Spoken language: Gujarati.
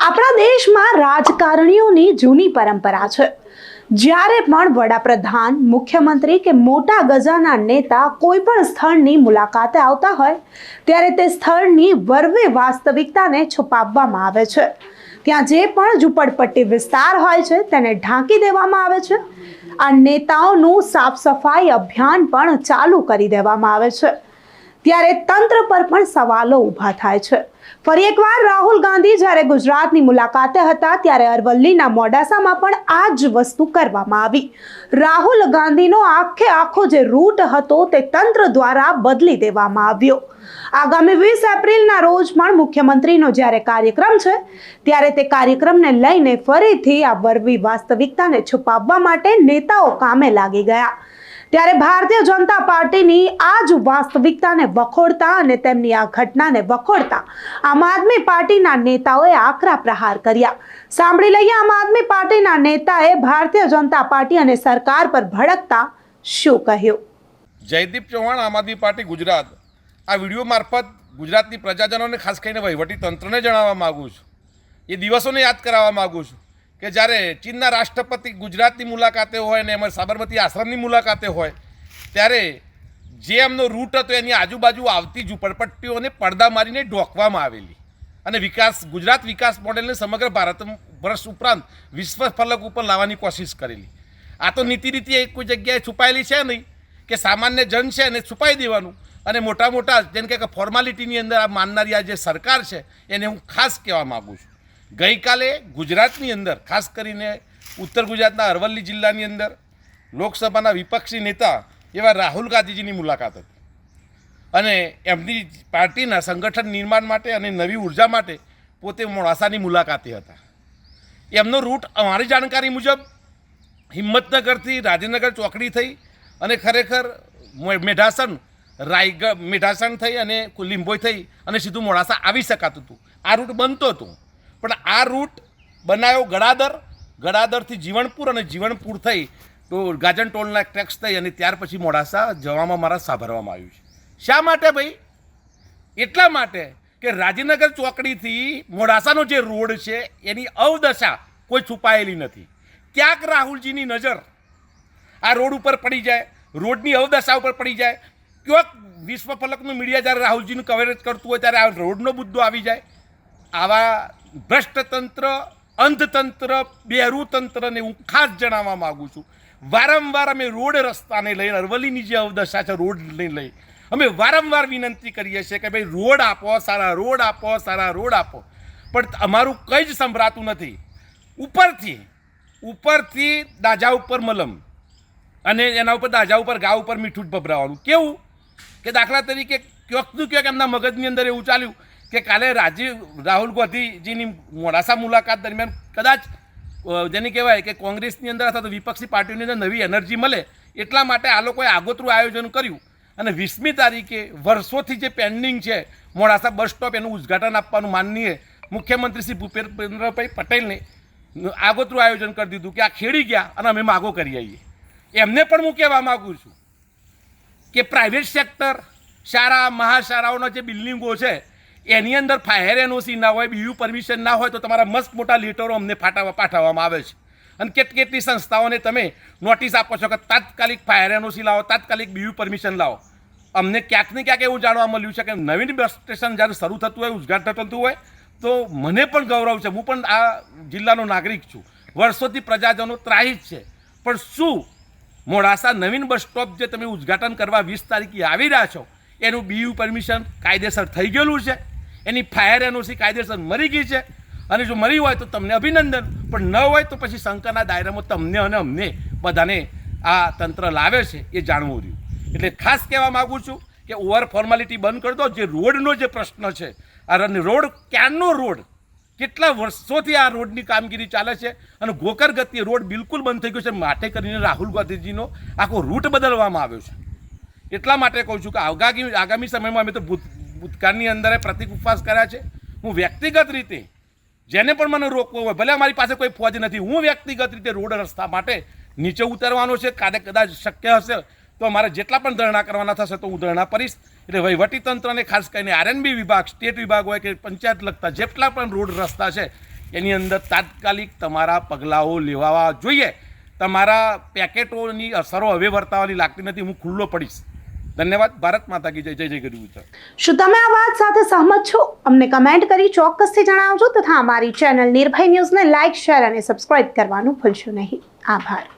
આપણા દેશમાં રાજકારણીઓની જૂની પરંપરા છે। જ્યારે પણ વડાપ્રધાન, મુખ્યમંત્રી કે મોટા ગજાના નેતા કોઈ પણ સ્થળની મુલાકાતે આવતા હોય ત્યારે તે સ્થળની વરવી વાસ્તવિકતાને છુપાવવામાં આવે છે। ત્યાં જે પણ ઝૂંપડપટ્ટી વિસ્તાર હોય છે તેને ઢાંકી દેવામાં આવે છે। આ નેતાઓનું સાફ સફાઈ અભિયાન પણ ચાલુ કરી દેવામાં આવે છે। ત્યારે તંત્ર પર પણ સવાલો ઊભા થાય છે। ફરી એકવાર રાહુલ ગાંધી જ્યારે ગુજરાતની મુલાકાતે હતા ત્યારે અરવલ્લીના મોડાસામાં પણ આ જ વસ્તુ કરવામાં આવી। રાહુલ ગાંધીનો આખો જે રૂટ હતો તે તંત્ર દ્વારા બદલી દેવામાં આવ્યો। આગામી 20 એપ્રિલના રોજ પણ મુખ્યમંત્રીનો જ્યારે કાર્યક્રમ છે ત્યારે તે કાર્યક્રમને લઈને ફરીથી આ વરવી વાસ્તવિકતાને છુપાવવા માટે નેતાઓ કામે લાગી ગયા। ત્યારે ભારતીય જનતા પાર્ટીની આ જ વાસ્તવિકતાને વખોડતા અને તેમની આ ઘટનાને વખોડતા આમ આદમી પાર્ટીના નેતાઓએ આકરા પ્રહાર કર્યા। સાંભળી લઈએ આમ આદમી પાર્ટીના નેતાએ ભારતીય જનતા પાર્ટી અને સરકાર પર ભડકતા શું કહ્યું। જયદીપ ચૌહાણ, આમ આદમી પાર્ટી ગુજરાત। આ વિડીયો મારફત ગુજરાતની પ્રજાજનોને, ખાસ કરીને વહીવટી તંત્રને જણાવવા માગું છું, એ દિવસોને યાદ કરાવવા માગું છું કે જ્યારે ચીનના રાષ્ટ્રપતિ ગુજરાતની મુલાકાતે હોય ને એમાં સાબરમતી આશ્રમની મુલાકાતે હોય ત્યારે જે એમનો રૂટ હતો એની આજુબાજુ આવતી ઝૂંપડપટ્ટીઓને પડદા મારીને ઢોકવામાં આવેલી અને ગુજરાત વિકાસ મોડેલને સમગ્ર ભારત વર્ષ ઉપરાંત વિશ્વ ફલક ઉપર લાવવાની કોશિશ કરેલી। આ તો નીતિ કોઈ જગ્યાએ છુપાયેલી છે નહીં કે સામાન્ય જન છે એને છુપાઈ દેવાનું અને મોટા જેમ કે ફોર્માલિટીની અંદર આ માનનારી આ જે સરકાર છે એને હું ખાસ કહેવા માગું છું। ગઈકાલે ગુજરાતની અંદર, ખાસ કરીને ઉત્તર ગુજરાતના અરવલ્લી જિલ્લાની અંદર લોકસભાના વિપક્ષી નેતા એવા રાહુલ ગાંધીજીની મુલાકાત હતી અને એમની પાર્ટીના સંગઠન નિર્માણ માટે અને નવી ઉર્જા માટે પોતે મોડાસાની મુલાકાતે હતા। એમનો રૂટ અમારી જાણકારી મુજબ હિંમતનગરથી રાજનગર ચોકડી થઈ અને ખરેખર મેઢાસણ થઈ અને લીંબોઈ થઈ અને સીધું મોડાસા આવી શકાતું હતું। આ રૂટ બનતો હતો પણ આ રૂટ બનાવ્યો ગડાદરથી જીવણપુર અને જીવણપુર થઈ તો ગાજન ટોલના ટેક્સ થઈ અને ત્યાર પછી મોડાસા જવામાં મારા સાંભળવામાં આવ્યું છે। શા માટે ભાઈ? એટલા માટે કે રાજનગર ચોકડીથી મોડાસાનો જે રોડ છે એની અવદશા કોઈ છુપાયેલી નથી। ક્યાંક રાહુલજીની નજર આ રોડ ઉપર પડી જાય, રોડની અવદશા ઉપર પડી જાય, ક્યાંક વિશ્વ ફલકનું મીડિયા જ્યારે રાહુલજીનું કવરેજ કરતું હોય ત્યારે આ રોડનો મુદ્દો આવી જાય। આવા ભ્રષ્ટતંત્ર, અંધતંત્ર, બેરું તંત્રને હું ખાસ જણાવવા માગું છું। વારંવાર અમે રોડ રસ્તાને લઈને, અરવલ્લીની જે અવદશા છે રોડને લઈ અમે વારંવાર વિનંતી કરીએ છીએ કે ભાઈ રોડ આપો, સારા રોડ આપો, સારા રોડ આપો, પણ અમારું કંઈ જ સંભળાતું નથી। ઉપરથી દાજા ઉપર મલમ અને એના ઉપર દાજા ઉપર ઘા ઉપર મીઠું જ ભભરાવાનું। કેવું કે દાખલા તરીકે ક્યાંક એમના મગજની અંદર એવું ચાલ્યું કે કાલે રાહુલ ગાંધીજીની મોડાસા મુલાકાત દરમિયાન કદાચ જેને કહેવાય કે કોંગ્રેસની અંદર અથવા તો વિપક્ષી પાર્ટીની અંદર નવી એનર્જી મળે એટલા માટે આ લોકોએ આગોતરું આયોજન કર્યું અને 20મી તારીખે વર્ષોથી જે પેન્ડિંગ છે મોડાસા બસ સ્ટોપ એનું ઉદ્ઘાટન આપવાનું માનનીય મુખ્યમંત્રી શ્રી ભૂપેન્દ્રભાઈ પટેલને આગોતરું આયોજન કરી દીધું કે આ ખેડી ગયા અને અમે માગો કરી આવીએ। એમને પણ હું કહેવા માગું છું કે પ્રાઇવેટ સેક્ટર, શાળા મહાશાળાઓના જે બિલ્ડિંગો છે એની અંદર ફાયર એનઓસી ના હોય, બીયુ પરમિશન ના હોય તો તમારા મસ્ત મોટા લેટરો અમને પાઠવવામાં આવે છે અને કેટલી સંસ્થાઓને તમે નોટિસ આપો છો કે તાત્કાલિક ફાયર એનઓસી લાવો, તાત્કાલિક બીયુ પરમિશન લાવો। અમને ક્યાંક ને ક્યાંક એવું જાણવા મળ્યું છે કે નવીન બસ સ્ટેશન જ્યારે શરૂ થતું હોય, ઉદ્ઘાટન થતું હોય તો મને પણ ગૌરવ છે, હું પણ આ જિલ્લાનો નાગરિક છું, વર્ષોથી પ્રજાજનો ત્રાહિત છે, પણ શું મોડાસા નવીન બસ સ્ટોપ જે તમે ઉદ્ઘાટન કરવા 20 તારીખે આવી રહ્યા છો એનું બીયુ પરમિશન કાયદેસર થઈ ગયેલું છે? એની ફાયર એનઓસી કાયદેસર મરી ગઈ છે? અને જો મરી હોય તો તમને અભિનંદન, પણ ન હોય તો પછી શંકાના દાયરામાં તમને અને અમને બધાને આ તંત્ર લાવે છે એ જાણવું રહ્યું। એટલે ખાસ કહેવા માગું છું કે ઓવર ફોર્માલિટી બંધ કરી દો। જે રોડનો જે પ્રશ્ન છે, આ રોડ ક્યારનો રોડ, કેટલા વર્ષોથી આ રોડની કામગીરી ચાલે છે અને ગોકર ગતિએ રોડ બિલકુલ બંધ થઈ ગયો છે, માટે કરીને રાહુલ ગાંધીજીનો આખો રૂટ બદલવામાં આવ્યો છે। એટલા માટે કહું છું કે આગામી સમયમાં અમે તો ભૂતકાળની અંદર પ્રતિક ઉપવાસ કર્યા છે। હું વ્યક્તિગત રીતે જેને પણ મને રોકવો હોય, ભલે અમારી પાસે કોઈ ફોજ નથી, હું વ્યક્તિગત રીતે રોડ રસ્તા માટે નીચે ઉતરવાનો છે। કદાચ શક્ય હશે તો અમારે જેટલા પણ ધરણા કરવાના થશે તો હું ધરણા કરીશ। એટલે વહીવટી તંત્રને ખાસ કરીને આરએનબી વિભાગ, સ્ટેટ વિભાગ હોય કે પંચાયત લગતા જેટલા પણ રોડ રસ્તા છે એની અંદર તાત્કાલિક તમારા પગલાઓ લેવા જોઈએ. તમારા પેકેટોની અસરો હવે વર્તાવાની લાગતી નથી. હું ખુલ્લો પડીશ. ધન્યવાદ. ભારત માતા કી જય. જય જય ગરીબ. શું તમે આ વાત સાથે સહમત છો? અમને કમેન્ટ કરી ચોક્કસથી જણાવજો તથા અમારી ચેનલ નિર્ભય ન્યૂઝને લાઇક, શેર અને સબસ્ક્રાઇબ કરવાનું ભૂલશો નહીં. આભાર.